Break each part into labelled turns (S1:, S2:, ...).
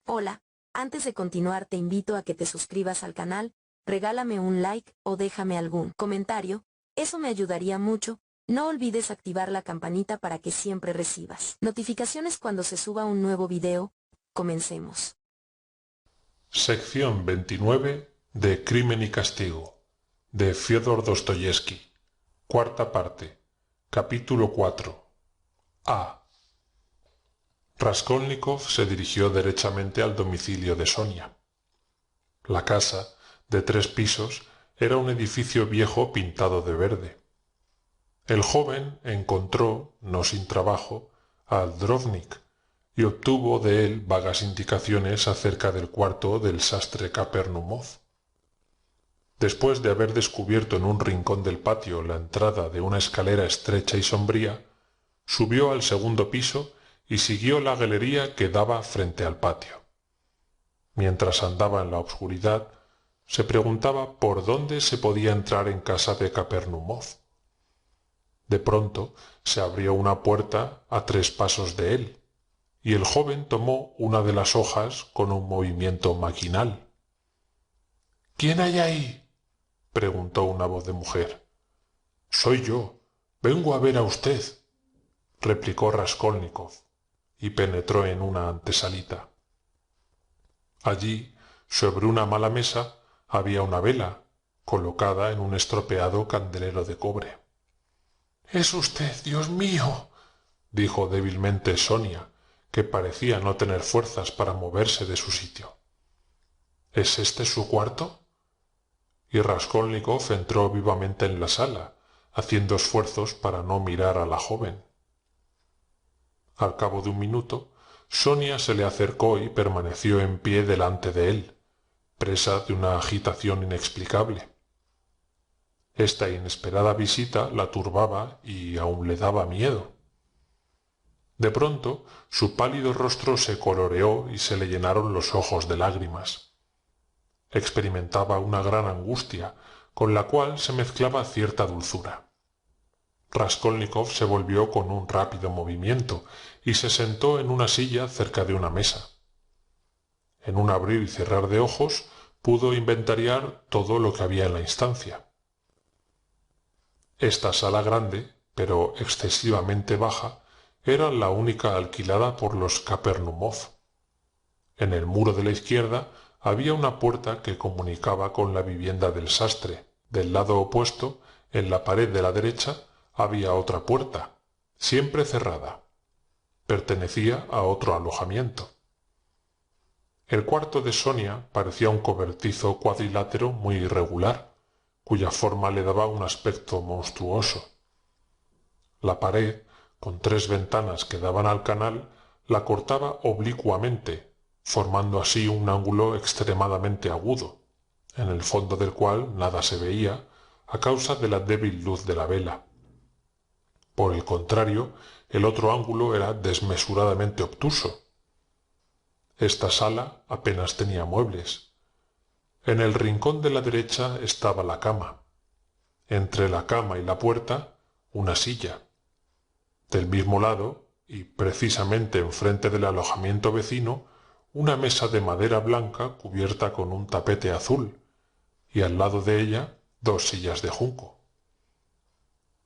S1: Hola, antes de continuar te invito a que te suscribas al canal, regálame un like o déjame algún comentario, eso me ayudaría mucho. No olvides activar la campanita para que siempre recibas notificaciones cuando se suba un nuevo video. Comencemos.
S2: Sección 29 de Crimen y Castigo, de Fiódor Dostoyevski. Cuarta parte. Capítulo 4. A. Raskolnikov se dirigió derechamente al domicilio de Sonia. La casa, de 3 pisos, era un edificio viejo pintado de verde. El joven encontró, no sin trabajo, a Drovnik y obtuvo de él vagas indicaciones acerca del cuarto del sastre Kapernumov. Después de haber descubierto en un rincón del patio la entrada de una escalera estrecha y sombría, subió al segundo piso y siguió la galería que daba frente al patio. Mientras andaba en la obscuridad, se preguntaba por dónde se podía entrar en casa de Kapernumov. De pronto se abrió una puerta a 3 pasos de él, y el joven tomó una de las hojas con un movimiento maquinal. —¿Quién hay ahí? —preguntó una voz de mujer. —Soy yo. Vengo a ver a usted —replicó Raskolnikov, y penetró en una antesalita. Allí, sobre una mala mesa, había una vela, colocada en un estropeado candelero de cobre. —Es usted, Dios mío —dijo débilmente Sonia, que parecía no tener fuerzas para moverse de su sitio—. ¿Es este su cuarto? Y Raskolnikov entró vivamente en la sala, haciendo esfuerzos para no mirar a la joven. Al cabo de un minuto, Sonia se le acercó y permaneció en pie delante de él, presa de una agitación inexplicable. Esta inesperada visita la turbaba y aún le daba miedo. De pronto, su pálido rostro se coloreó y se le llenaron los ojos de lágrimas. Experimentaba una gran angustia, con la cual se mezclaba cierta dulzura. Raskolnikov se volvió con un rápido movimiento y se sentó en una silla cerca de una mesa. En un abrir y cerrar de ojos pudo inventariar todo lo que había en la instancia. Esta sala grande, pero excesivamente baja, era la única alquilada por los Kapernumov. En el muro de la izquierda había una puerta que comunicaba con la vivienda del sastre. Del lado opuesto, en la pared de la derecha, había otra puerta, siempre cerrada. Pertenecía a otro alojamiento. El cuarto de Sonia parecía un cobertizo cuadrilátero muy irregular, cuya forma le daba un aspecto monstruoso. La pared, con 3 ventanas que daban al canal, la cortaba oblicuamente, formando así un ángulo extremadamente agudo, en el fondo del cual nada se veía, a causa de la débil luz de la vela. Por el contrario, el otro ángulo era desmesuradamente obtuso. Esta sala apenas tenía muebles. En el rincón de la derecha estaba la cama. Entre la cama y la puerta, una silla. Del mismo lado, y precisamente enfrente del alojamiento vecino, una mesa de madera blanca cubierta con un tapete azul, y al lado de ella 2 sillas de junco.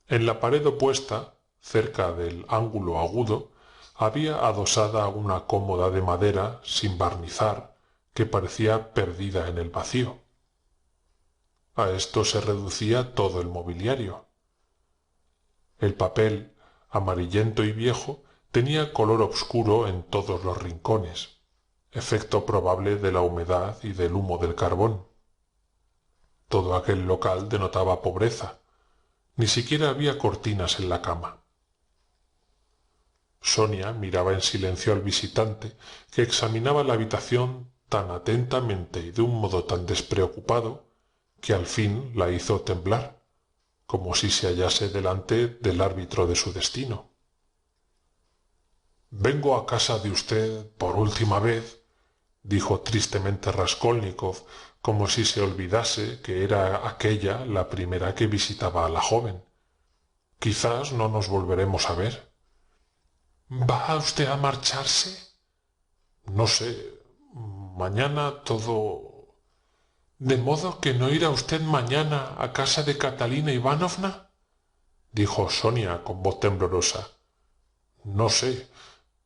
S2: En la pared opuesta, cerca del ángulo agudo, había adosada una cómoda de madera sin barnizar que parecía perdida en el vacío. A esto se reducía todo el mobiliario. El papel, amarillento y viejo, tenía color obscuro en todos los rincones, efecto probable de la humedad y del humo del carbón. Todo aquel local denotaba pobreza. Ni siquiera había cortinas en la cama. Sonia miraba en silencio al visitante, que examinaba la habitación tan atentamente y de un modo tan despreocupado, que al fin la hizo temblar, como si se hallase delante del árbitro de su destino. —Vengo a casa de usted por última vez —dijo tristemente Raskolnikov, como si se olvidase que era aquella la primera que visitaba a la joven. Quizás no nos volveremos a ver. —¿Va usted a marcharse? —No sé. mañana todo... ¿De modo que no irá usted mañana a casa de Catalina Ivanovna? Dijo Sonia con voz temblorosa. No sé.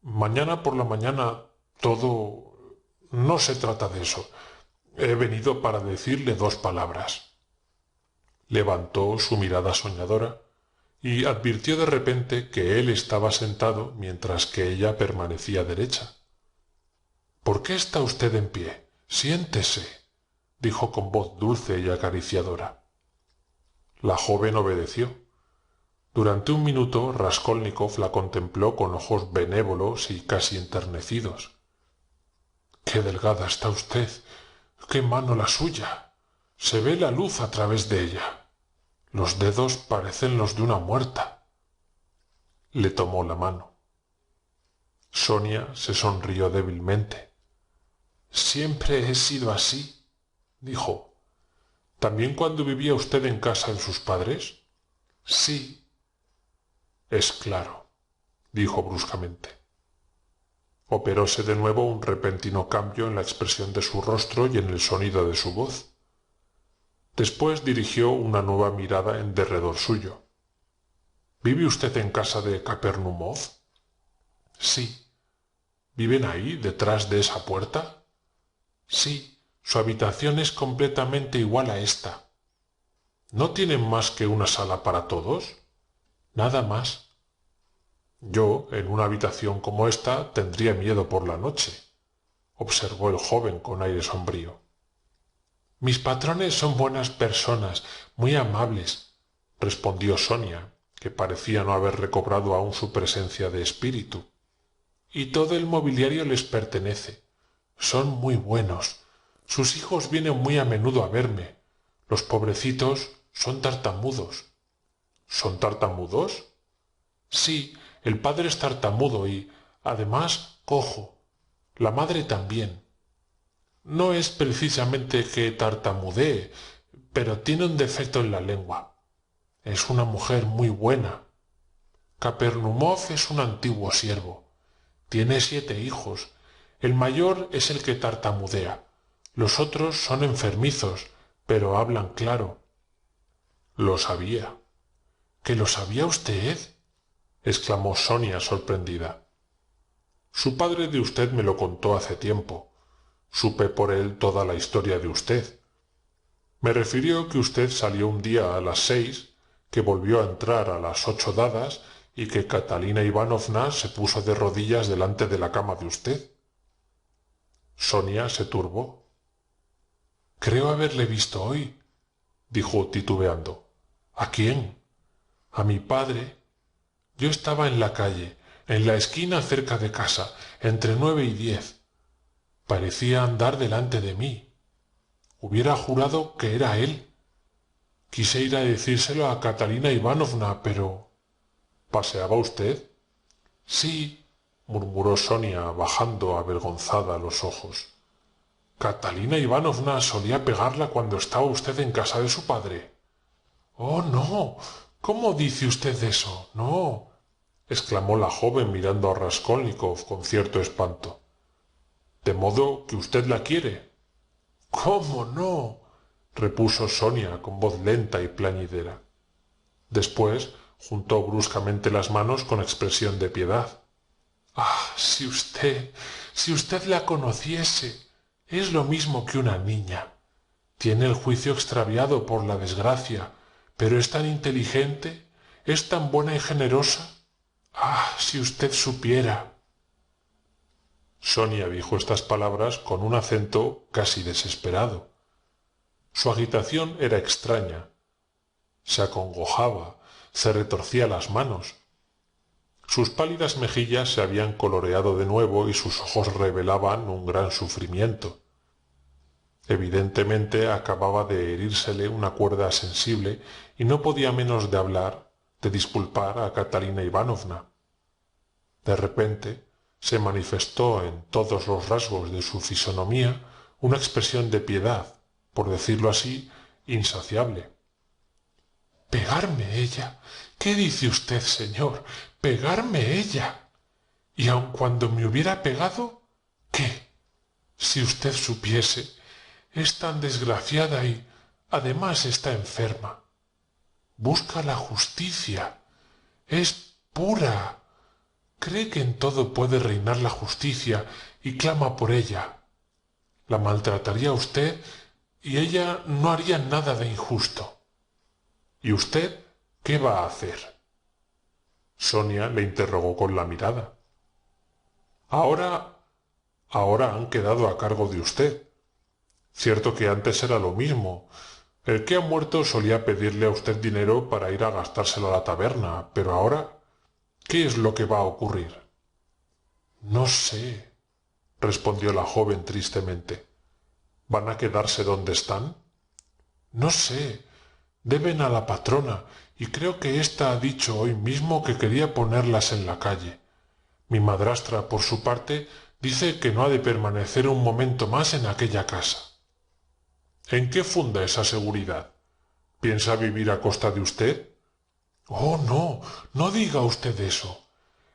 S2: Mañana por la mañana todo... No se trata de eso. He venido para decirle 2 palabras. Levantó su mirada soñadora y advirtió de repente que él estaba sentado mientras que ella permanecía derecha. ¿Por qué está usted en pie? Siéntese, dijo con voz dulce y acariciadora. La joven obedeció. Durante un minuto Raskolnikov la contempló con ojos benévolos y casi enternecidos. ¡Qué delgada está usted! ¡Qué mano la suya! Se ve la luz a través de ella. Los dedos parecen los de una muerta. Le tomó la mano. Sonia se sonrió débilmente. Siempre he sido así, dijo. ¿También cuando vivía usted en casa de sus padres? Sí. Es claro, dijo bruscamente. Operóse de nuevo un repentino cambio en la expresión de su rostro y en el sonido de su voz. Después dirigió una nueva mirada en derredor suyo. ¿Vive usted en casa de Kapernumov? Sí. ¿Viven ahí, detrás de esa puerta? Sí, su habitación es completamente igual a esta. ¿No tienen más que una sala para todos? Nada más. Yo, en una habitación como esta, tendría miedo por la noche, observó el joven con aire sombrío. Mis patrones son buenas personas, muy amables, respondió Sonia, que parecía no haber recobrado aún su presencia de espíritu. Y todo el mobiliario les pertenece. Son muy buenos. Sus hijos vienen muy a menudo a verme. Los pobrecitos son tartamudos. ¿Son tartamudos? Sí, el padre es tartamudo y, además, cojo. La madre también. No es precisamente que tartamudee, pero tiene un defecto en la lengua. Es una mujer muy buena. Kapernumov es un antiguo siervo. Tiene 7 hijos. El mayor es el que tartamudea. Los otros son enfermizos, pero hablan claro. Lo sabía. ¿Que lo sabía usted? Exclamó Sonia sorprendida. Su padre de usted me lo contó hace tiempo. Supe por él toda la historia de usted. Me refirió que usted salió un día a las 6, que volvió a entrar a las 8 dadas y que Catalina Ivanovna se puso de rodillas delante de la cama de usted. Sonia se turbó. Creo haberle visto hoy, dijo titubeando. ¿A quién? A mi padre. Yo estaba en la calle, en la esquina cerca de casa, entre 9 y 10. Parecía andar delante de mí. Hubiera jurado que era él. Quise ir a decírselo a Catalina Ivanovna, pero... ¿Paseaba usted? Sí, murmuró Sonia, bajando avergonzada los ojos. Catalina Ivanovna solía pegarla cuando estaba usted en casa de su padre. Oh, no. ¿Cómo dice usted eso? No, exclamó la joven mirando a Raskolnikov con cierto espanto. ¿De modo que usted la quiere? ¿Cómo no? Repuso Sonia con voz lenta y plañidera. Después juntó bruscamente las manos con expresión de piedad. Ah, si usted la conociese, es lo mismo que una niña. Tiene el juicio extraviado por la desgracia, pero es tan inteligente, es tan buena y generosa. Ah, si usted supiera. Sonia dijo estas palabras con un acento casi desesperado. Su agitación era extraña. Se acongojaba, se retorcía las manos. Sus pálidas mejillas se habían coloreado de nuevo y sus ojos revelaban un gran sufrimiento. Evidentemente acababa de herírsele una cuerda sensible y no podía menos de hablar, de disculpar a Catalina Ivanovna. De repente se manifestó en todos los rasgos de su fisonomía una expresión de piedad, por decirlo así, insaciable. —¿Pegarme ella? ¿Qué dice usted, señor? ¿Pegarme ella? Y aun cuando me hubiera pegado, ¿qué? Si usted supiese, es tan desgraciada y además está enferma. Busca la justicia. Es pura. Cree que en todo puede reinar la justicia y clama por ella. La maltrataría usted y ella no haría nada de injusto. ¿Y usted qué va a hacer? Sonia le interrogó con la mirada. Ahora han quedado a cargo de usted. Cierto que antes era lo mismo. El que ha muerto solía pedirle a usted dinero para ir a gastárselo a la taberna, pero ahora, ¿qué es lo que va a ocurrir? No sé, respondió la joven tristemente. ¿Van a quedarse donde están? No sé. Deben a la patrona, y creo que ésta ha dicho hoy mismo que quería ponerlas en la calle. Mi madrastra, por su parte, dice que no ha de permanecer un momento más en aquella casa. ¿En qué funda esa seguridad? ¿Piensa vivir a costa de usted? Oh, no, no diga usted eso.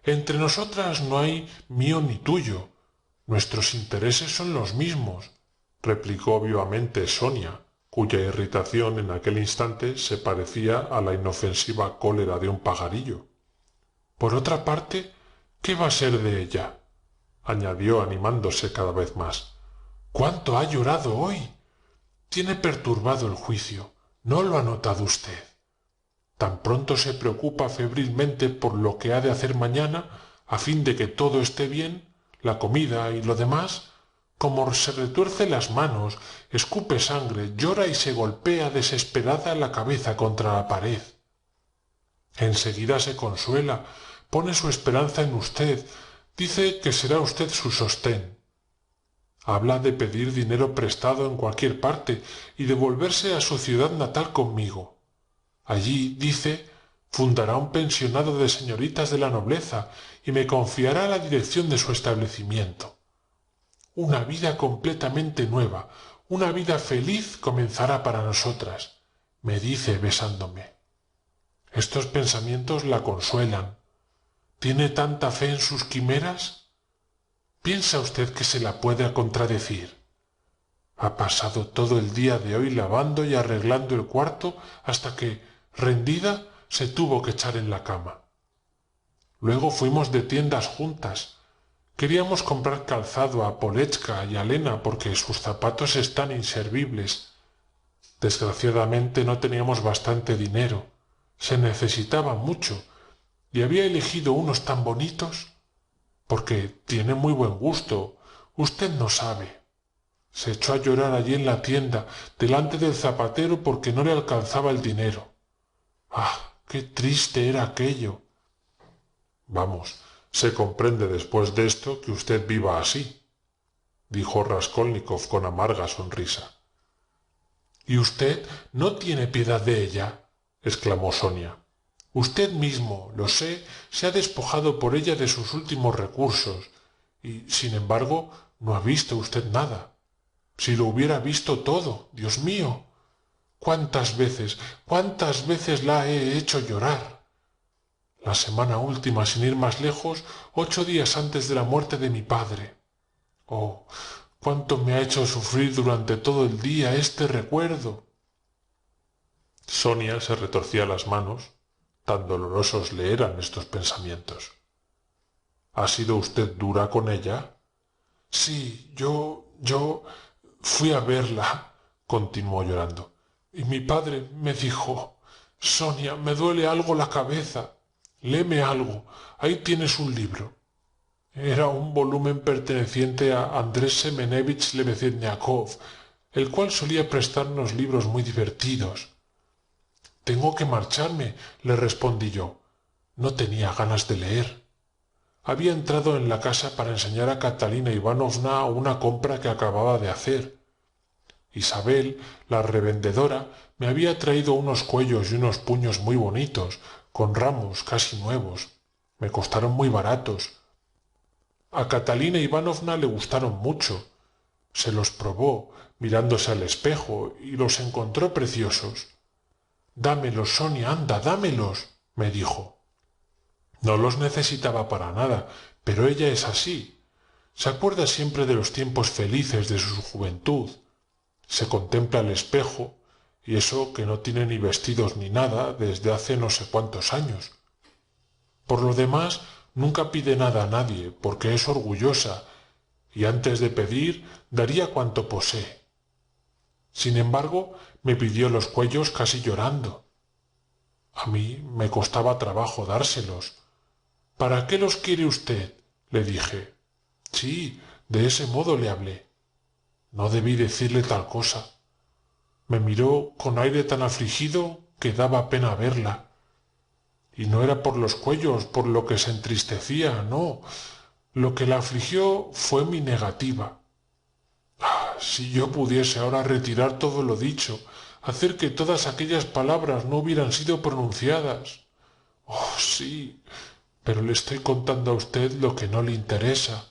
S2: Entre nosotras no hay mío ni tuyo. Nuestros intereses son los mismos, replicó vivamente Sonia, cuya irritación en aquel instante se parecía a la inofensiva cólera de un pajarillo. Por otra parte, ¿qué va a ser de ella? Añadió animándose cada vez más. ¿Cuánto ha llorado hoy? Tiene perturbado el juicio. ¿No lo ha notado usted? Tan pronto se preocupa febrilmente por lo que ha de hacer mañana, a fin de que todo esté bien, la comida y lo demás, como se retuerce las manos, escupe sangre, llora y se golpea desesperada la cabeza contra la pared. Enseguida se consuela, pone su esperanza en usted, dice que será usted su sostén. Habla de pedir dinero prestado en cualquier parte y de volverse a su ciudad natal conmigo. Allí, dice, fundará un pensionado de señoritas de la nobleza y me confiará la dirección de su establecimiento. Una vida completamente nueva, una vida feliz comenzará para nosotras, me dice besándome. Estos pensamientos la consuelan. ¿Tiene tanta fe en sus quimeras? ¿Piensa usted que se la puede contradecir? Ha pasado todo el día de hoy lavando y arreglando el cuarto hasta que, rendida, se tuvo que echar en la cama. Luego fuimos de tiendas juntas. Queríamos comprar calzado a Polechka y a Lena porque sus zapatos están inservibles. Desgraciadamente no teníamos bastante dinero. Se necesitaba mucho y había elegido unos tan bonitos porque tiene muy buen gusto. Usted no sabe. Se echó a llorar allí en la tienda, delante del zapatero porque no le alcanzaba el dinero. ¡Ah, qué triste era aquello! Vamos, se comprende después de esto que usted viva así, dijo Raskolnikov con amarga sonrisa. ¿Y usted no tiene piedad de ella? Exclamó Sonia. Usted mismo, lo sé, se ha despojado por ella de sus últimos recursos, y, sin embargo, no ha visto usted nada. Si lo hubiera visto todo, Dios mío. cuántas veces la he hecho llorar. La semana última, sin ir más lejos, 8 días antes de la muerte de mi padre. Oh, cuánto me ha hecho sufrir durante todo el día este recuerdo. Sonia se retorcía las manos, tan dolorosos le eran estos pensamientos. ¿Ha sido usted dura con ella? Sí, yo fui a verla, continuó llorando, y mi padre me dijo, Sonia, me duele algo la cabeza, léeme algo, ahí tienes un libro. Era un volumen perteneciente a Andrés Semenevich Lebeziatnikov, el cual solía prestarnos libros muy divertidos. Tengo que marcharme, le respondí yo. No tenía ganas de leer. Había entrado en la casa para enseñar a Catalina Ivanovna una compra que acababa de hacer. Isabel, la revendedora, me había traído unos cuellos y unos puños muy bonitos, con ramos casi nuevos. Me costaron muy baratos. A Catalina Ivanovna le gustaron mucho. Se los probó, mirándose al espejo, y los encontró preciosos. Dámelos, Sonia, anda, dámelos, me dijo. No los necesitaba para nada, pero ella es así. Se acuerda siempre de los tiempos felices de su juventud. Se contempla al espejo, y eso que no tiene ni vestidos ni nada desde hace no sé cuántos años. Por lo demás, nunca pide nada a nadie, porque es orgullosa, y antes de pedir, daría cuanto posee. Sin embargo, me pidió los cuellos casi llorando. A mí me costaba trabajo dárselos. ¿Para qué los quiere usted? Le dije. Sí, de ese modo le hablé. No debí decirle tal cosa. Me miró con aire tan afligido que daba pena verla. Y no era por los cuellos por lo que se entristecía, no. Lo que la afligió fue mi negativa. Ah, si yo pudiese ahora retirar todo lo dicho, hacer que todas aquellas palabras no hubieran sido pronunciadas. Oh, sí, pero le estoy contando a usted lo que no le interesa.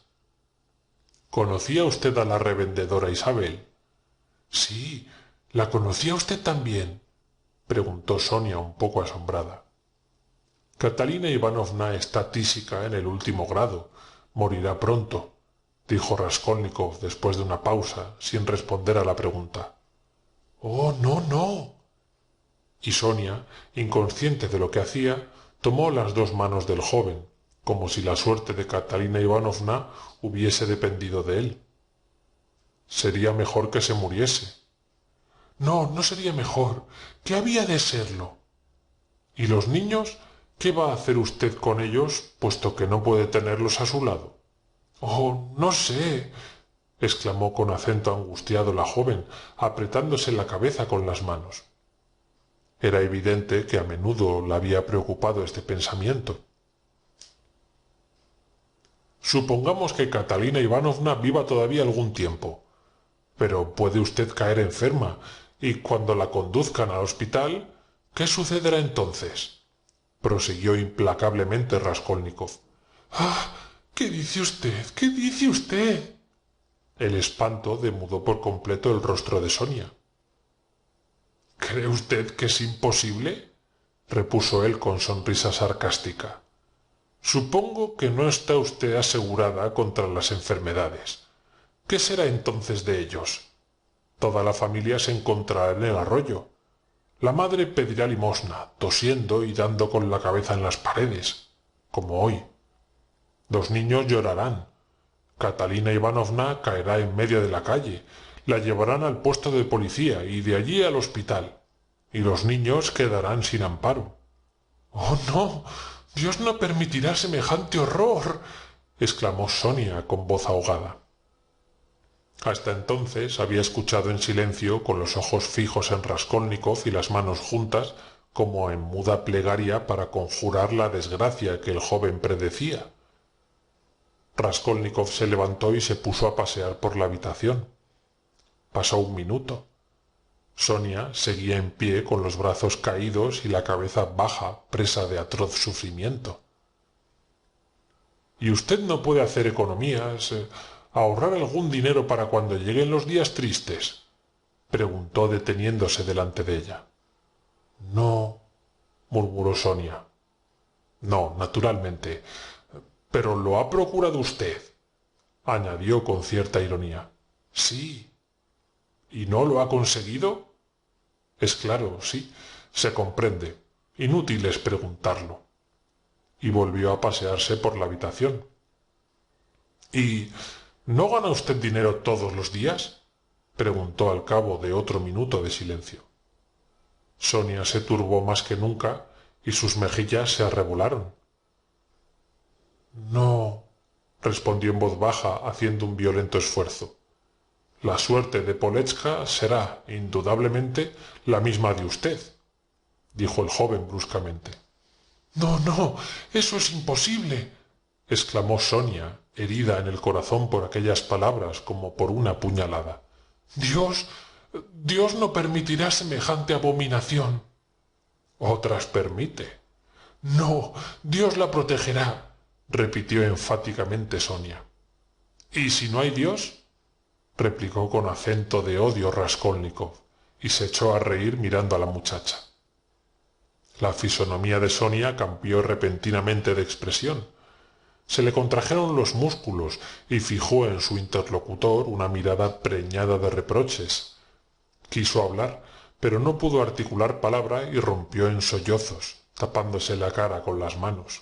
S2: ¿Conocía usted a la revendedora Isabel? Sí, ¿la conocía usted también? Preguntó Sonia un poco asombrada. Catalina Ivanovna está tísica en el último grado. Morirá pronto, dijo Raskolnikov después de una pausa, sin responder a la pregunta. Oh, no, no. Y Sonia, inconsciente de lo que hacía, tomó las dos manos del joven, como si la suerte de Catalina Ivanovna hubiese dependido de él. Sería mejor que se muriese. No, no sería mejor, que había de serlo. ¿Y los niños? ¿Qué va a hacer usted con ellos, puesto que no puede tenerlos a su lado? Oh, no sé, exclamó con acento angustiado la joven, apretándose la cabeza con las manos. Era evidente que a menudo la había preocupado este pensamiento. Supongamos que Catalina Ivanovna viva todavía algún tiempo, pero puede usted caer enferma, y cuando la conduzcan al hospital, ¿qué sucederá entonces? Prosiguió implacablemente Raskolnikov. ¡Ah! ¿Qué dice usted? ¿Qué dice usted? El espanto demudó por completo el rostro de Sonia. ¿Cree usted que es imposible? Repuso él con sonrisa sarcástica. Supongo que no está usted asegurada contra las enfermedades. ¿Qué será entonces de ellos? Toda la familia se encontrará en el arroyo. La madre pedirá limosna, tosiendo y dando con la cabeza en las paredes, como hoy. Los niños llorarán. Catalina Ivanovna caerá en medio de la calle. La llevarán al puesto de policía y de allí al hospital. Y los niños quedarán sin amparo. ¡Oh, no! ¡Dios no permitirá semejante horror! Exclamó Sonia con voz ahogada. Hasta entonces había escuchado en silencio, con los ojos fijos en Raskolnikov y las manos juntas, como en muda plegaria para conjurar la desgracia que el joven predecía. Raskolnikov se levantó y se puso a pasear por la habitación. Pasó un minuto. Sonia seguía en pie con los brazos caídos y la cabeza baja, presa de atroz sufrimiento. ¿Y usted no puede hacer economías, ahorrar algún dinero para cuando lleguen los días tristes? Preguntó deteniéndose delante de ella. No, murmuró Sonia. No, naturalmente. Pero lo ha procurado usted, añadió con cierta ironía. Sí. ¿Y no lo ha conseguido? Es claro, sí, se comprende. Inútil es preguntarlo. Y volvió a pasearse por la habitación. ¿Y no gana usted dinero todos los días? Preguntó al cabo de otro minuto de silencio. Sonia se turbó más que nunca y sus mejillas se arrebolaron. No, respondió en voz baja, haciendo un violento esfuerzo. La suerte de Poletska será, indudablemente, la misma de usted, dijo el joven bruscamente. No, no, eso es imposible, exclamó Sonia, herida en el corazón por aquellas palabras como por una puñalada. Dios no permitirá semejante abominación. Otras permite. No, Dios la protegerá, repitió enfáticamente Sonia. ¿Y si no hay Dios? Replicó con acento de odio Raskolnikov, y se echó a reír mirando a la muchacha. La fisonomía de Sonia cambió repentinamente de expresión. Se le contrajeron los músculos y fijó en su interlocutor una mirada preñada de reproches. Quiso hablar, pero no pudo articular palabra y rompió en sollozos, tapándose la cara con las manos.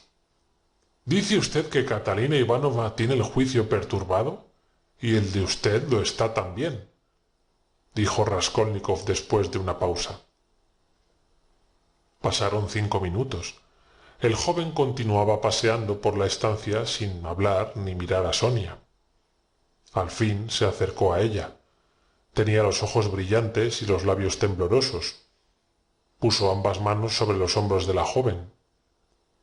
S2: ¿Dice usted que Catalina Ivanovna tiene el juicio perturbado? Y el de usted lo está también, dijo Raskolnikov después de una pausa. Pasaron 5 minutos. El joven continuaba paseando por la estancia sin hablar ni mirar a Sonia. Al fin se acercó a ella. Tenía los ojos brillantes y los labios temblorosos. Puso ambas manos sobre los hombros de la joven.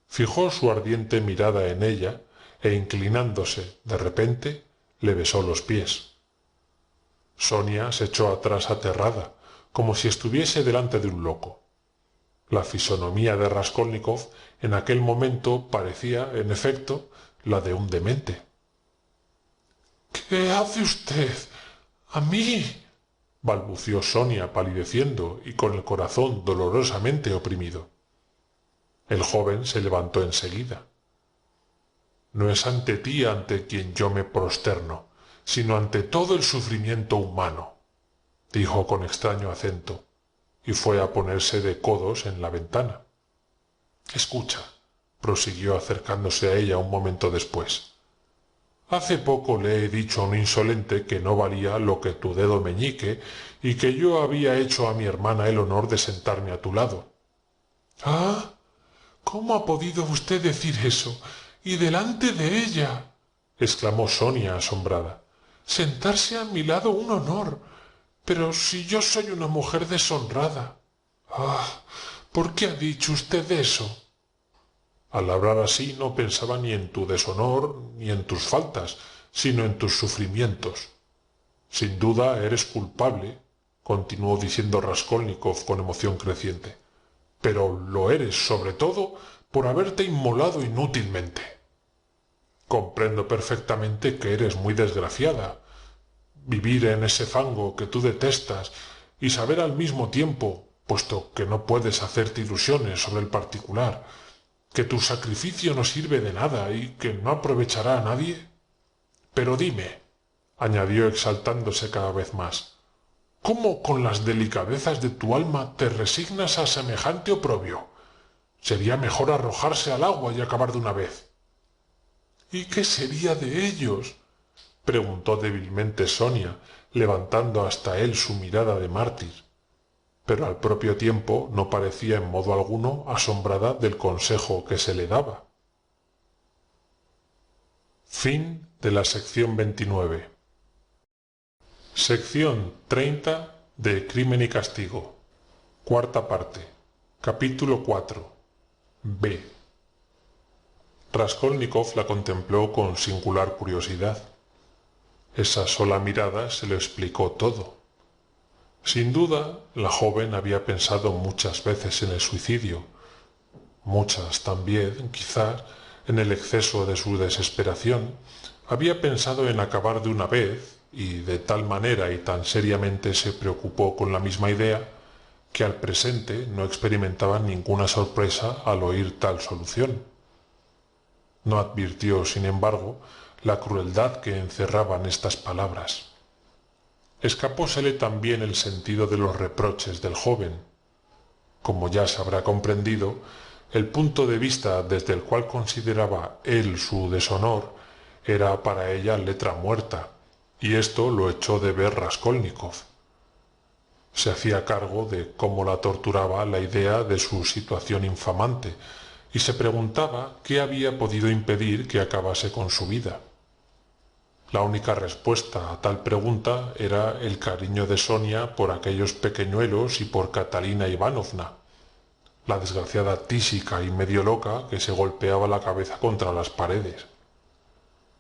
S2: Fijó su ardiente mirada en ella e inclinándose de repente le besó los pies. Sonia se echó atrás aterrada, como si estuviese delante de un loco. La fisonomía de Raskolnikov en aquel momento parecía, en efecto, la de un demente. —¿Qué hace usted? —¿A mí? —balbució Sonia palideciendo y con el corazón dolorosamente oprimido. El joven se levantó enseguida. —No es ante ti ante quien yo me prosterno, sino ante todo el sufrimiento humano —dijo con extraño acento, y fue a ponerse de codos en la ventana. —Escucha —prosiguió acercándose a ella un momento después—. Hace poco le he dicho a un insolente que no valía lo que tu dedo meñique y que yo había hecho a mi hermana el honor de sentarme a tu lado. —¿Ah? ¿Cómo ha podido usted decir eso? Y delante de ella —exclamó Sonia asombrada—. Sentarse a mi lado un honor. Pero si yo soy una mujer deshonrada. —¡Ah! ¿Por qué ha dicho usted eso? Al hablar así no pensaba ni en tu deshonor ni en tus faltas, sino en tus sufrimientos. Sin duda eres culpable, continuó diciendo Raskolnikov con emoción creciente, pero lo eres sobre todo por haberte inmolado inútilmente. Comprendo perfectamente que eres muy desgraciada. Vivir en ese fango que tú detestas y saber al mismo tiempo, puesto que no puedes hacerte ilusiones sobre el particular, que tu sacrificio no sirve de nada y que no aprovechará a nadie. Pero dime, añadió exaltándose cada vez más, ¿cómo con las delicadezas de tu alma te resignas a semejante oprobio? Sería mejor arrojarse al agua y acabar de una vez. ¿Y qué sería de ellos? Preguntó débilmente Sonia, levantando hasta él su mirada de mártir, pero al propio tiempo no parecía en modo alguno asombrada del consejo que se le daba. Fin de la sección 29. Sección 30 de Crimen y Castigo. Cuarta parte. Capítulo 4. B. Raskolnikov la contempló con singular curiosidad. Esa sola mirada se lo explicó todo. Sin duda, la joven había pensado muchas veces en el suicidio, muchas también, quizás, en el exceso de su desesperación, había pensado en acabar de una vez, y de tal manera y tan seriamente se preocupó con la misma idea, que al presente no experimentaba ninguna sorpresa al oír tal solución. No advirtió, sin embargo, la crueldad que encerraban estas palabras. Escapósele también el sentido de los reproches del joven. Como ya se habrá comprendido, el punto de vista desde el cual consideraba él su deshonor era para ella letra muerta, y esto lo echó de ver Raskolnikov. Se hacía cargo de cómo la torturaba la idea de su situación infamante, y se preguntaba qué había podido impedir que acabase con su vida. La única respuesta a tal pregunta era el cariño de Sonia por aquellos pequeñuelos y por Catalina Ivanovna, la desgraciada tísica y medio loca que se golpeaba la cabeza contra las paredes.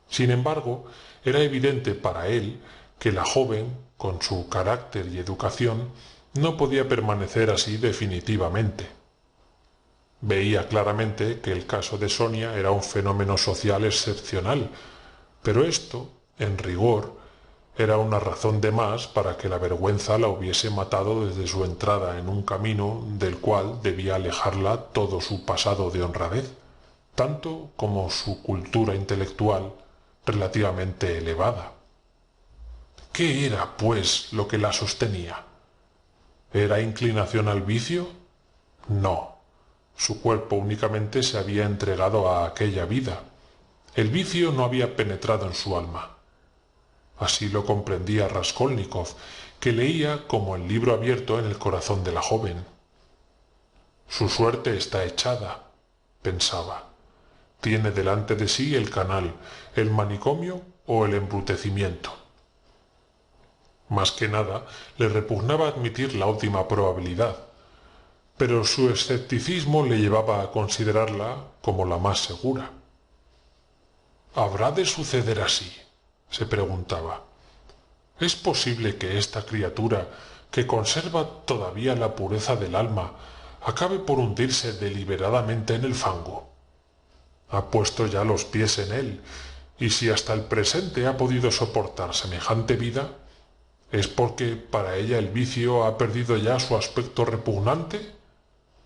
S2: Sin embargo, era evidente para él que la joven, con su carácter y educación, no podía permanecer así definitivamente. Veía claramente que el caso de Sonia era un fenómeno social excepcional, pero esto, en rigor, era una razón de más para que la vergüenza la hubiese matado desde su entrada en un camino del cual debía alejarla todo su pasado de honradez. tanto como su cultura intelectual relativamente elevada. ¿Qué era, pues, lo que la sostenía? ¿Era inclinación al vicio? No. Su cuerpo únicamente se había entregado a aquella vida. El vicio no había penetrado en su alma. Así lo comprendía Raskolnikov, que leía como el libro abierto en el corazón de la joven. Su suerte está echada, pensaba. Tiene delante de sí el canal, el manicomio o el embrutecimiento. Más que nada, le repugnaba admitir la última probabilidad, pero su escepticismo le llevaba a considerarla como la más segura. ¿Habrá de suceder así?, se preguntaba. ¿Es posible que esta criatura, que conserva todavía la pureza del alma, acabe por hundirse deliberadamente en el fango? Ha puesto ya los pies en él, y si hasta el presente ha podido soportar semejante vida, ¿es porque para ella el vicio ha perdido ya su aspecto repugnante?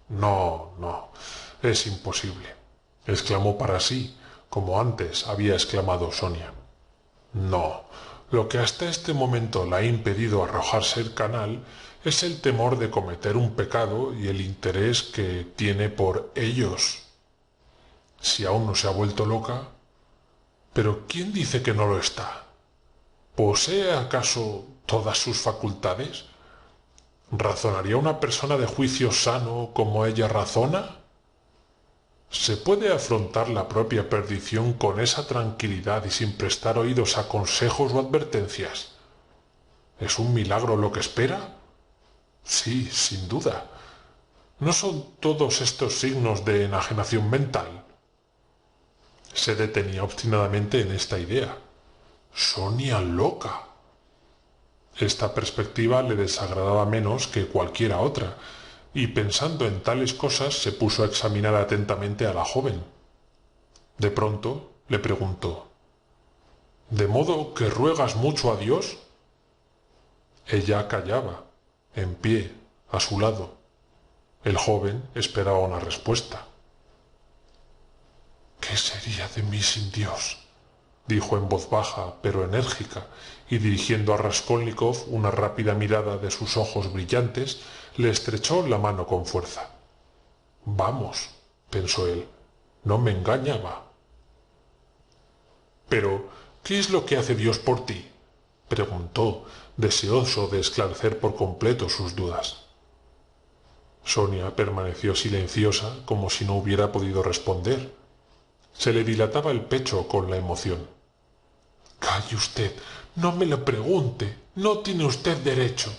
S2: No, no, es imposible, exclamó para sí, como antes había exclamado Sonia. No, lo que hasta este momento la ha impedido arrojarse el canal es el temor de cometer un pecado y el interés que tiene por ellos. Si aún no se ha vuelto loca. Pero ¿quién dice que no lo está? ¿Posee acaso todas sus facultades? ¿Razonaría una persona de juicio sano como ella razona? ¿Se puede afrontar la propia perdición con esa tranquilidad y sin prestar oídos a consejos o advertencias? ¿Es un milagro lo que espera? Sí, sin duda. ¿No son todos estos signos de enajenación mental? Se detenía obstinadamente en esta idea. Sonia loca. Esta perspectiva le desagradaba menos que cualquiera otra, y pensando en tales cosas se puso a examinar atentamente a la joven. De pronto le preguntó: ¿De modo que ruegas mucho a Dios? Ella callaba, en pie, a su lado. El joven esperaba una respuesta. ¿Qué sería de mí sin Dios?, dijo en voz baja pero enérgica, y dirigiendo a Raskolnikov una rápida mirada de sus ojos brillantes, le estrechó la mano con fuerza. Vamos, pensó él, no me engañaba. Pero, ¿qué es lo que hace Dios por ti?, preguntó, deseoso de esclarecer por completo sus dudas. Sonia permaneció silenciosa como si no hubiera podido responder. Se le dilataba el pecho con la emoción. «Calle usted, no me lo pregunte, no tiene usted derecho»,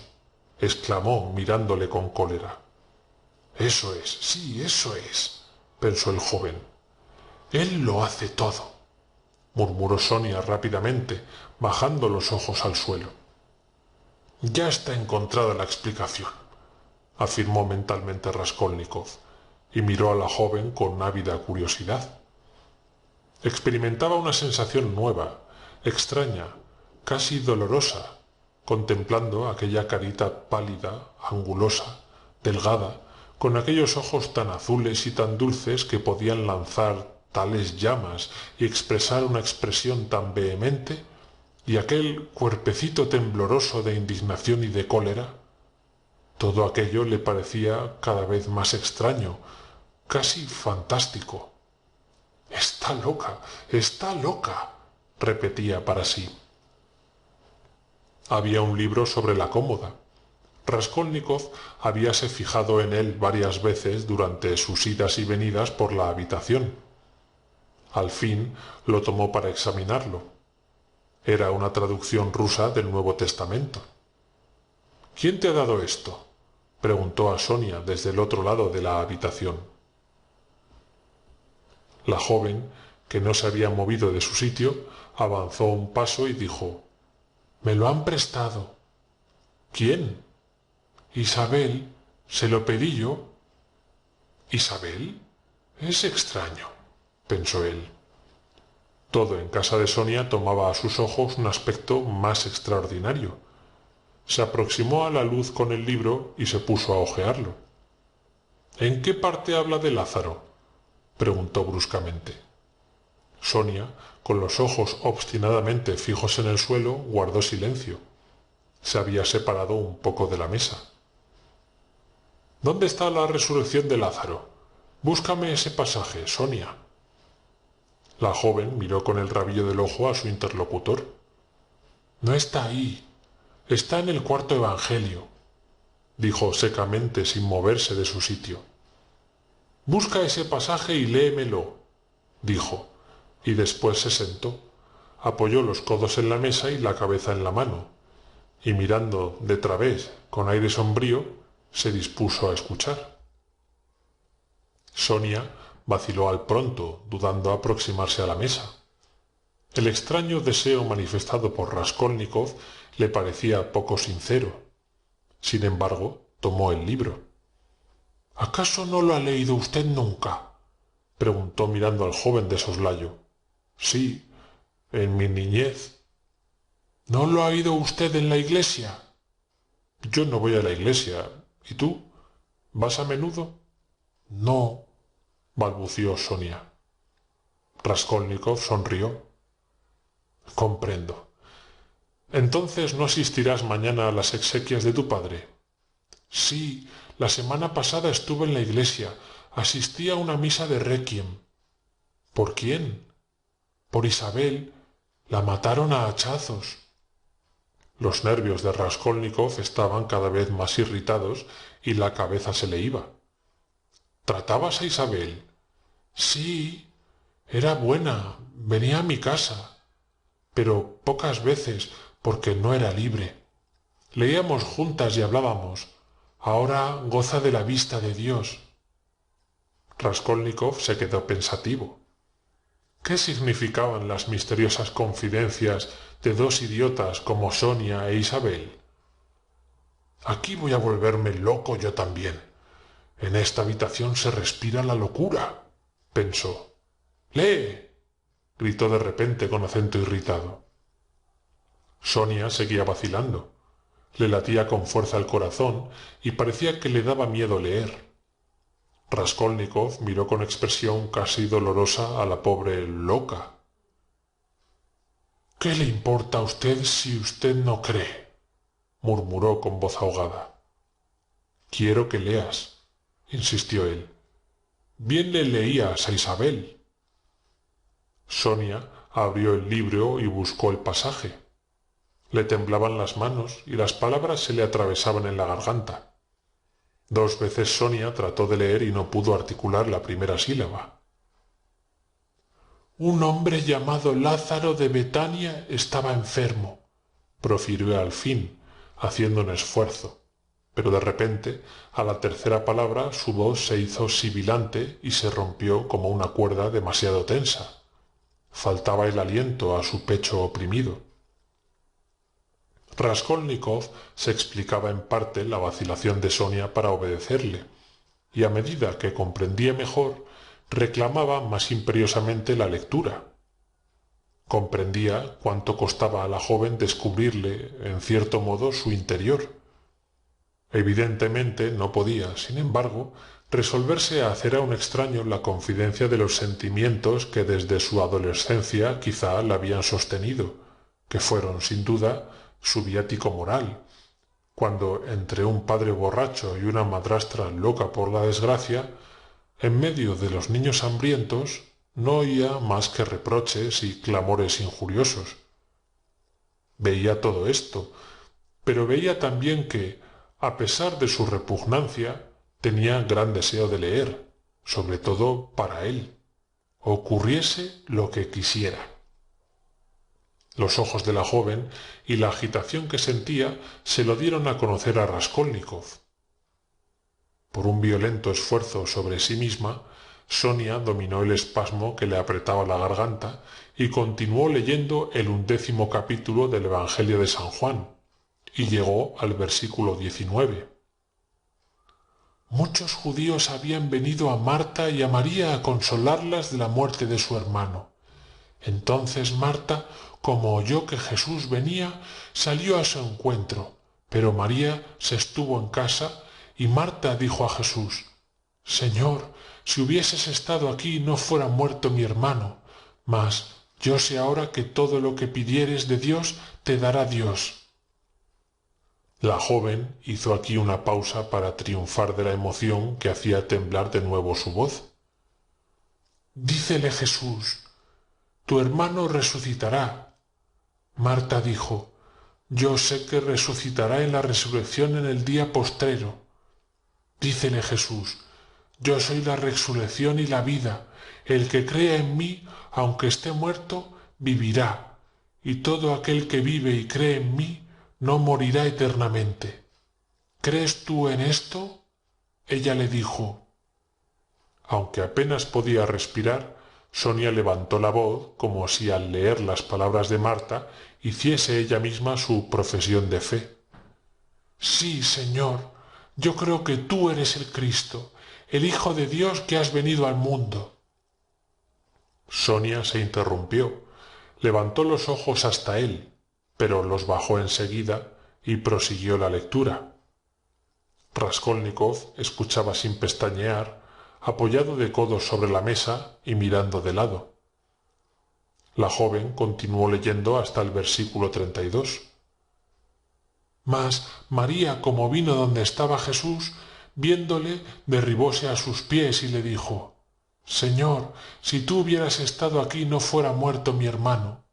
S2: exclamó mirándole con cólera. «Eso es, sí, eso es», pensó el joven. «Él lo hace todo», murmuró Sonia rápidamente, bajando los ojos al suelo. «Ya está encontrada la explicación», afirmó mentalmente Raskolnikov, y miró a la joven con ávida curiosidad. Experimentaba una sensación nueva, extraña, casi dolorosa, contemplando aquella carita pálida, angulosa, delgada, con aquellos ojos tan azules y tan dulces que podían lanzar tales llamas y expresar una expresión tan vehemente, y aquel cuerpecito tembloroso de indignación y de cólera. Todo aquello le parecía cada vez más extraño, casi fantástico. Está loca», repetía para sí. Había un libro sobre la cómoda. Raskolnikov habíase fijado en él varias veces durante sus idas y venidas por la habitación. Al fin lo tomó para examinarlo. Era una traducción rusa del Nuevo Testamento. «¿Quién te ha dado esto?», preguntó a Sonia desde el otro lado de la habitación. La joven, que no se había movido de su sitio, avanzó un paso y dijo: «Me lo han prestado». «¿Quién?» «Isabel. Se lo pedí yo». «¿Isabel? Es extraño», pensó él. Todo en casa de Sonia tomaba a sus ojos un aspecto más extraordinario. Se aproximó a la luz con el libro y se puso a hojearlo. «¿En qué parte habla de Lázaro?», preguntó bruscamente. Sonia, con los ojos obstinadamente fijos en el suelo, guardó silencio. Se había separado un poco de la mesa. ¿Dónde está la resurrección de Lázaro? Búscame ese pasaje, Sonia. La joven miró con el rabillo del ojo a su interlocutor. No está ahí. Está en el cuarto evangelio, dijo secamente sin moverse de su sitio. Busca ese pasaje y léemelo, dijo, y después se sentó, apoyó los codos en la mesa y la cabeza en la mano, y mirando de través con aire sombrío, se dispuso a escuchar. Sonia vaciló al pronto, dudando aproximarse a la mesa. El extraño deseo manifestado por Raskolnikov le parecía poco sincero. Sin embargo, tomó el libro. ¿Acaso no lo ha leído usted nunca?, preguntó mirando al joven de soslayo. Sí, en mi niñez. ¿No lo ha oído usted en la iglesia? Yo no voy a la iglesia. ¿Y tú? ¿Vas a menudo? No, balbució Sonia. Raskolnikov sonrió. Comprendo. Entonces no asistirás mañana a las exequias de tu padre. Sí, la semana pasada estuve en la iglesia. Asistí a una misa de requiem. ¿Por quién? Por Isabel. La mataron a hachazos. Los nervios de Raskolnikov estaban cada vez más irritados y la cabeza se le iba. ¿Tratabas a Isabel? Sí, era buena, venía a mi casa, pero pocas veces porque no era libre. Leíamos juntas y hablábamos. Ahora goza de la vista de Dios. Raskolnikov se quedó pensativo. ¿Qué significaban las misteriosas confidencias de dos idiotas como Sonia e Isabel? Aquí voy a volverme loco yo también. En esta habitación se respira la locura, pensó. ¡Lee!, gritó de repente con acento irritado. Sonia seguía vacilando. Le latía con fuerza el corazón y parecía que le daba miedo leer. Raskolnikov miró con expresión casi dolorosa a la pobre loca. ¿Qué le importa a usted si usted no cree?, murmuró con voz ahogada. Quiero que leas, insistió él. Bien le leías a Isabel. Sonia abrió el libro y buscó el pasaje. Le temblaban las manos y las palabras se le atravesaban en la garganta. 2 veces Sonia trató de leer y no pudo articular la primera sílaba. Un hombre llamado Lázaro de Betania estaba enfermo, profirió al fin, haciendo un esfuerzo, pero de repente, a la tercera palabra, su voz se hizo sibilante y se rompió como una cuerda demasiado tensa. Faltaba el aliento a su pecho oprimido. Raskolnikov se explicaba en parte la vacilación de Sonia para obedecerle, y a medida que comprendía mejor, reclamaba más imperiosamente la lectura. Comprendía cuánto costaba a la joven descubrirle, en cierto modo, su interior. Evidentemente no podía, sin embargo, resolverse a hacer a un extraño la confidencia de los sentimientos que desde su adolescencia quizá la habían sostenido, que fueron, sin duda, su viático moral, cuando entre un padre borracho y una madrastra loca por la desgracia, en medio de los niños hambrientos, no oía más que reproches y clamores injuriosos. Veía todo esto, pero veía también que, a pesar de su repugnancia, tenía gran deseo de leer, sobre todo para él, ocurriese lo que quisiera. Los ojos de la joven y la agitación que sentía se lo dieron a conocer a Raskolnikov. Por un violento esfuerzo sobre sí misma, Sonia dominó el espasmo que le apretaba la garganta y continuó leyendo el 11º capítulo del Evangelio de San Juan, y llegó al versículo 19. Muchos judíos habían venido a Marta y a María a consolarlas de la muerte de su hermano. Entonces Marta, como oyó que Jesús venía, salió a su encuentro, pero María se estuvo en casa y Marta dijo a Jesús: Señor, si hubieses estado aquí no fuera muerto mi hermano, mas yo sé ahora que todo lo que pidieres de Dios te dará Dios. La joven hizo aquí una pausa para triunfar de la emoción que hacía temblar de nuevo su voz. Dícele Jesús, tu hermano resucitará. Marta dijo, yo sé que resucitará en la resurrección en el día postrero. Dícele Jesús, yo soy la resurrección y la vida. El que crea en mí, aunque esté muerto, vivirá. Y todo aquel que vive y cree en mí, no morirá eternamente. ¿Crees tú en esto? Ella le dijo. Aunque apenas podía respirar, Sonia levantó la voz como si al leer las palabras de Marta hiciese ella misma su profesión de fe. Sí, Señor, yo creo que tú eres el Cristo, el Hijo de Dios que has venido al mundo. Sonia se interrumpió, levantó los ojos hasta él, pero los bajó enseguida y prosiguió la lectura. Raskolnikov escuchaba sin pestañear, apoyado de codos sobre la mesa y mirando de lado. La joven continuó leyendo hasta el versículo 32. Mas María, como vino donde estaba Jesús, viéndole, derribóse a sus pies y le dijo, Señor, si tú hubieras estado aquí no fuera muerto mi hermano.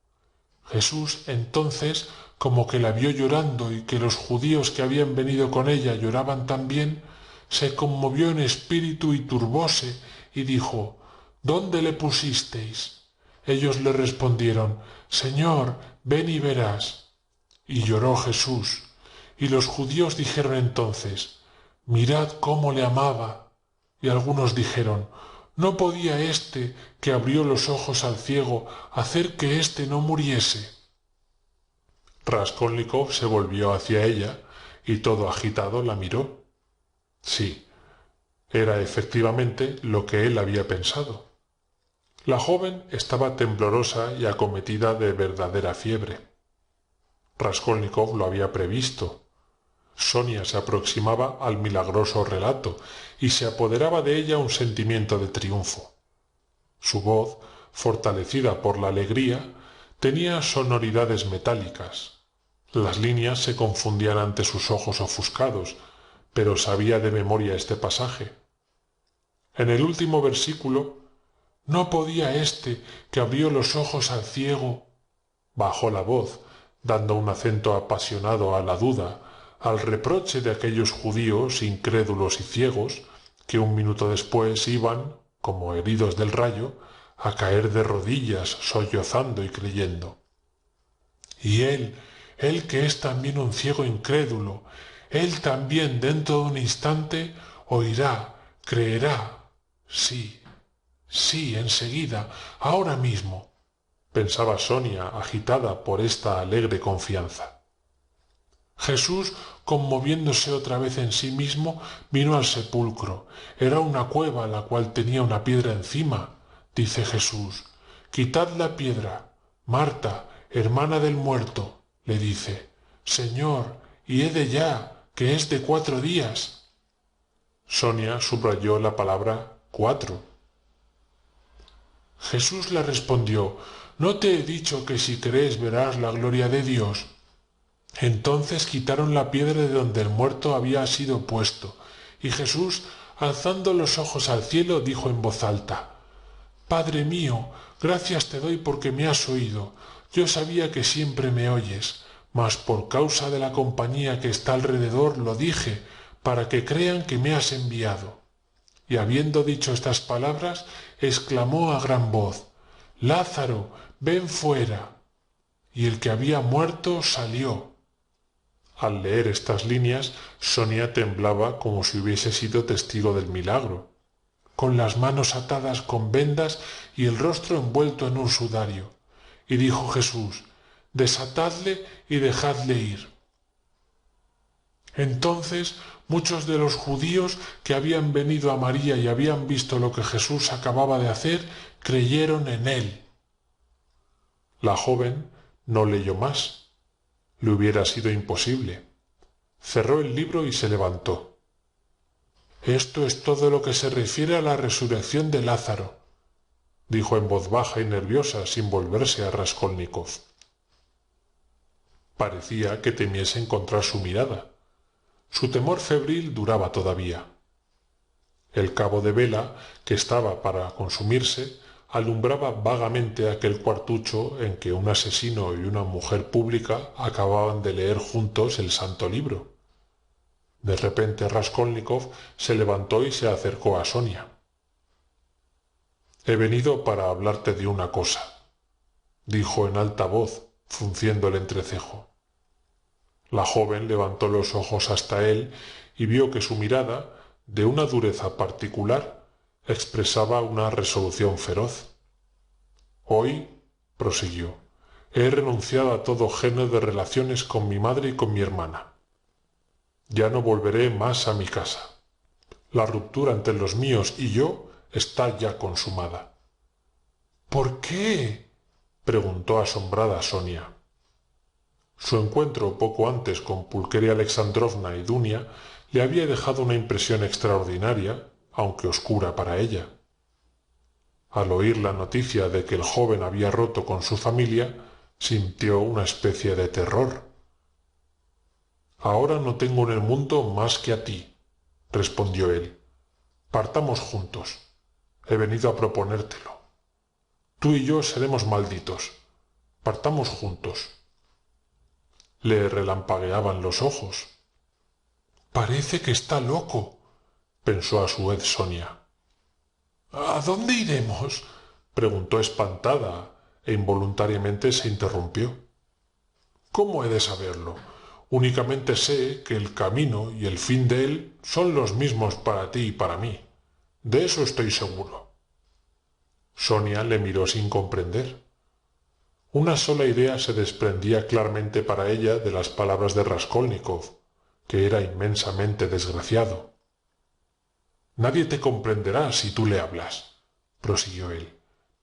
S2: Jesús entonces, como que la vio llorando y que los judíos que habían venido con ella lloraban también, se conmovió en espíritu y turbóse, y dijo, ¿dónde le pusisteis? Ellos le respondieron, Señor, ven y verás. Y lloró Jesús. Y los judíos dijeron entonces, mirad cómo le amaba. Y algunos dijeron, ¿no podía éste, que abrió los ojos al ciego, hacer que éste no muriese? Raskolnikov se volvió hacia ella y todo agitado la miró. Sí, era efectivamente lo que él había pensado. La joven estaba temblorosa y acometida de verdadera fiebre. Raskolnikov lo había previsto. Sonia se aproximaba al milagroso relato y se apoderaba de ella un sentimiento de triunfo. Su voz, fortalecida por la alegría, tenía sonoridades metálicas. Las líneas se confundían ante sus ojos ofuscados, pero sabía de memoria este pasaje. En el último versículo, ¿no podía éste, que abrió los ojos al ciego? Bajó la voz, dando un acento apasionado a la duda, al reproche de aquellos judíos incrédulos y ciegos, que un minuto después iban, como heridos del rayo, a caer de rodillas, sollozando y creyendo. Y él que es también un ciego incrédulo, él también dentro de un instante oirá, creerá. Sí, sí, enseguida, ahora mismo, pensaba Sonia, agitada por esta alegre confianza. Jesús, conmoviéndose otra vez en sí mismo, vino al sepulcro. Era una cueva la cual tenía una piedra encima. Dice Jesús, quitad la piedra. Marta, hermana del muerto, le dice, Señor, hiede ya, que es de 4 días. Sonia subrayó la palabra 4. Jesús le respondió, ¿no te he dicho que si crees verás la gloria de Dios? Entonces quitaron la piedra de donde el muerto había sido puesto, y Jesús, alzando los ojos al cielo, dijo en voz alta, Padre mío, gracias te doy porque me has oído. Yo sabía que siempre me oyes, mas por causa de la compañía que está alrededor lo dije, para que crean que me has enviado. Y habiendo dicho estas palabras, exclamó a gran voz, Lázaro, ven fuera. Y el que había muerto salió. Al leer estas líneas, Sonia temblaba como si hubiese sido testigo del milagro, con las manos atadas con vendas y el rostro envuelto en un sudario. Y dijo Jesús, desatadle y dejadle ir. Entonces muchos de los judíos que habían venido a María y habían visto lo que Jesús acababa de hacer, creyeron en él. La joven no leyó más. Le hubiera sido imposible. Cerró el libro y se levantó. Esto es todo lo que se refiere a la resurrección de Lázaro, dijo en voz baja y nerviosa sin volverse a Raskolnikov. Parecía que temiese encontrar su mirada. Su temor febril duraba todavía. El cabo de vela, que estaba para consumirse, alumbraba vagamente aquel cuartucho en que un asesino y una mujer pública acababan de leer juntos el santo libro. De repente Raskolnikov se levantó y se acercó a Sonia. «He venido para hablarte de una cosa», dijo en alta voz, frunciendo el entrecejo. La joven levantó los ojos hasta él y vio que su mirada, de una dureza particular, expresaba una resolución feroz. «Hoy», prosiguió, «he renunciado a todo género de relaciones con mi madre y con mi hermana. Ya no volveré más a mi casa. La ruptura entre los míos y yo está ya consumada». «¿Por qué?», preguntó asombrada Sonia. Su encuentro poco antes con Pulqueria Alexandrovna y Dunia le había dejado una impresión extraordinaria, aunque oscura para ella. Al oír la noticia de que el joven había roto con su familia, sintió una especie de terror. «Ahora no tengo en el mundo más que a ti», respondió él. «Partamos juntos. He venido a proponértelo. Tú y yo seremos malditos. Partamos juntos». Le relampagueaban los ojos. «Parece que está loco», pensó a su vez Sonia. «¿A dónde iremos?», preguntó espantada, e involuntariamente se interrumpió. «¿Cómo he de saberlo? Únicamente sé que el camino y el fin de él son los mismos para ti y para mí. De eso estoy seguro». Sonia le miró sin comprender. Una sola idea se desprendía claramente para ella de las palabras de Raskolnikov, que era inmensamente desgraciado. «Nadie te comprenderá si tú le hablas», prosiguió él,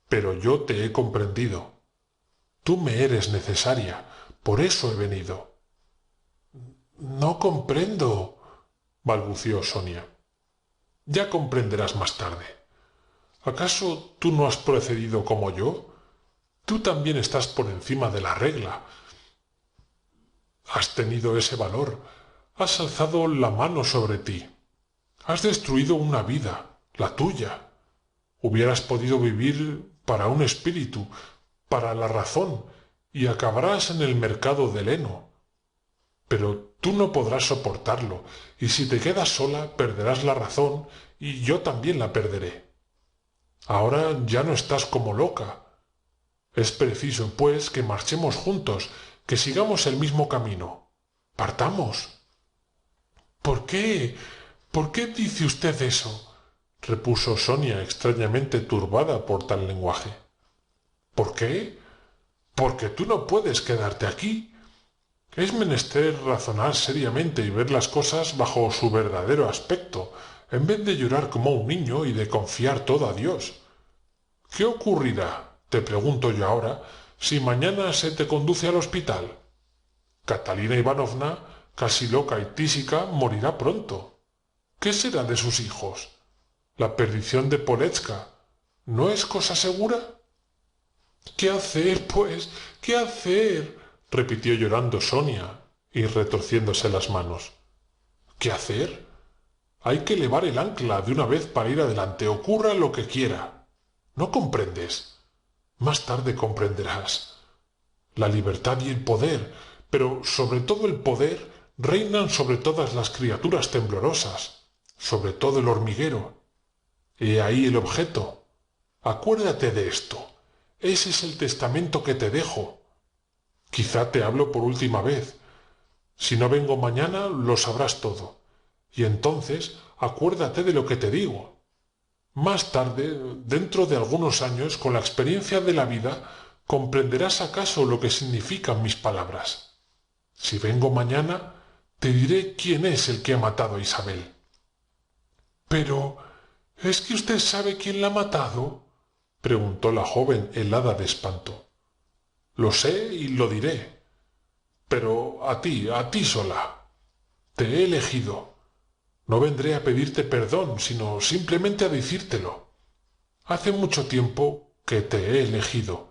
S2: «pero yo te he comprendido. Tú me eres necesaria, por eso he venido». «No comprendo», balbució Sonia. «Ya comprenderás más tarde. ¿Acaso tú no has procedido como yo? Tú también estás por encima de la regla. Has tenido ese valor, has alzado la mano sobre ti. Has destruido una vida, la tuya. Hubieras podido vivir para un espíritu, para la razón, y acabarás en el mercado del heno. Pero tú no podrás soportarlo, y si te quedas sola perderás la razón, y yo también la perderé. Ahora ya no estás como loca. Es preciso, pues, que marchemos juntos, que sigamos el mismo camino. Partamos». «¿Por qué? ¿Por qué dice usted eso?», repuso Sonia extrañamente turbada por tal lenguaje. «¿Por qué? Porque tú no puedes quedarte aquí. Es menester razonar seriamente y ver las cosas bajo su verdadero aspecto, en vez de llorar como un niño y de confiar todo a Dios. ¿Qué ocurrirá, te pregunto yo ahora, si mañana se te conduce al hospital? Catalina Ivanovna, casi loca y tísica, morirá pronto. ¿Qué será de sus hijos? La perdición de Poletska, ¿no es cosa segura?». «¿Qué hacer, pues? ¿Qué hacer?», repitió llorando Sonia y retorciéndose las manos. «¿Qué hacer? Hay que levar el ancla de una vez para ir adelante, ocurra lo que quiera. ¿No comprendes? Más tarde comprenderás. La libertad y el poder, pero sobre todo el poder, reinan sobre todas las criaturas temblorosas, sobre todo el hormiguero. He ahí el objeto. Acuérdate de esto. Ese es el testamento que te dejo. Quizá te hablo por última vez. Si no vengo mañana, lo sabrás todo. Y entonces acuérdate de lo que te digo. Más tarde, dentro de algunos años, con la experiencia de la vida, comprenderás acaso lo que significan mis palabras. Si vengo mañana, te diré quién es el que ha matado a Isabel». «Pero, ¿es que usted sabe quién la ha matado?», preguntó la joven helada de espanto. «Lo sé y lo diré. Pero a ti sola. Te he elegido. No vendré a pedirte perdón, sino simplemente a decírtelo. Hace mucho tiempo que te he elegido,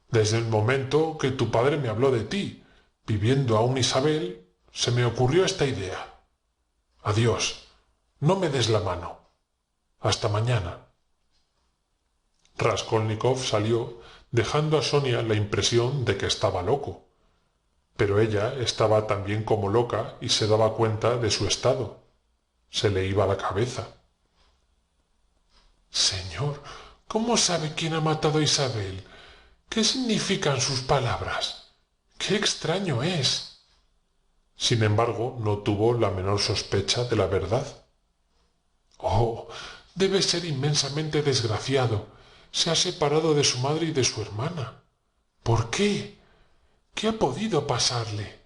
S2: desde el momento que tu padre me habló de ti. Viviendo aún Isabel, se me ocurrió esta idea. Adiós, no me des la mano. Hasta mañana. Raskolnikov salió, dejando a Sonia la impresión de que estaba loco. Pero ella estaba también como loca y se daba cuenta de su estado. Se le iba la cabeza. Señor, ¿cómo sabe quién ha matado a Isabel? ¿Qué significan sus palabras? ¡Qué extraño es! Sin embargo, no tuvo la menor sospecha de la verdad. Oh, debe ser inmensamente desgraciado. Se ha separado de su madre y de su hermana. ¿Por qué? ¿Qué ha podido pasarle?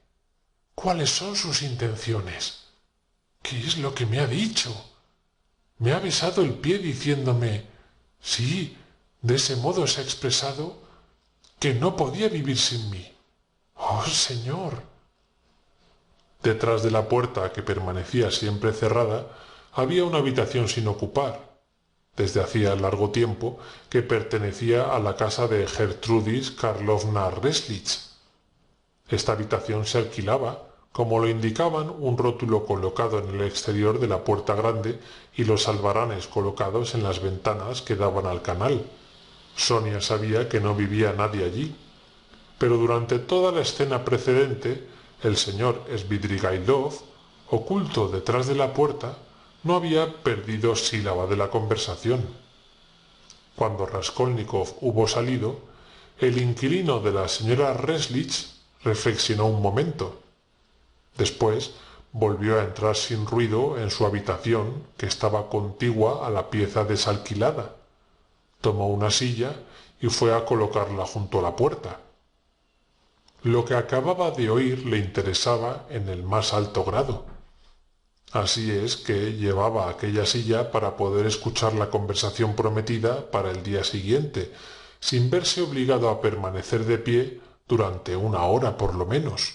S2: ¿Cuáles son sus intenciones? ¿Qué es lo que me ha dicho? Me ha besado el pie diciéndome, sí, de ese modo se ha expresado, que no podía vivir sin mí. ¡Oh, señor! Detrás de la puerta, que permanecía siempre cerrada, había una habitación sin ocupar, desde hacía largo tiempo, que pertenecía a la casa de Gertrudis Karlovna Reslitz. Esta habitación se alquilaba, como lo indicaban un rótulo colocado en el exterior de la puerta grande y los albaranes colocados en las ventanas que daban al canal. Sonia sabía que no vivía nadie allí, pero durante toda la escena precedente, el señor Svidrigailov, oculto detrás de la puerta, no había perdido sílaba de la conversación. Cuando Raskolnikov hubo salido, el inquilino de la señora Reslitz reflexionó un momento. Después volvió a entrar sin ruido en su habitación, que estaba contigua a la pieza desalquilada. Tomó una silla y fue a colocarla junto a la puerta. Lo que acababa de oír le interesaba en el más alto grado. Así es que llevaba aquella silla para poder escuchar la conversación prometida para el día siguiente, sin verse obligado a permanecer de pie durante 1 hora por lo menos.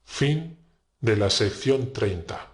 S2: Fin de la sección 30.